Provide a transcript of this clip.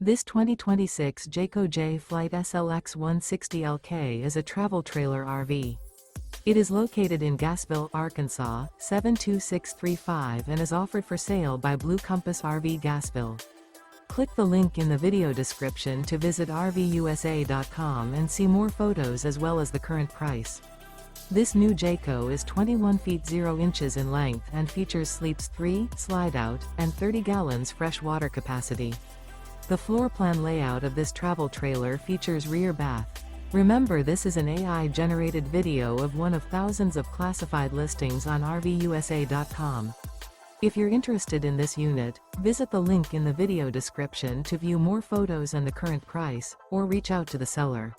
This 2026 Jayco Jay Flight SLX 160LK is a travel trailer RV. It is located in Gassville, Arkansas, 72635 and is offered for sale by Blue Compass RV Gassville. Click the link in the video description to visit RVUSA.com and see more photos as well as the current price. This new Jayco is 21 feet 0 inches in length and features sleeps 3, slide-out, and 30 gallons fresh water capacity. The floor plan layout of this travel trailer features rear bath. Remember, this is an AI-generated video of one of thousands of classified listings on RVUSA.com. If you're interested in this unit, visit the link in the video description to view more photos and the current price, or reach out to the seller.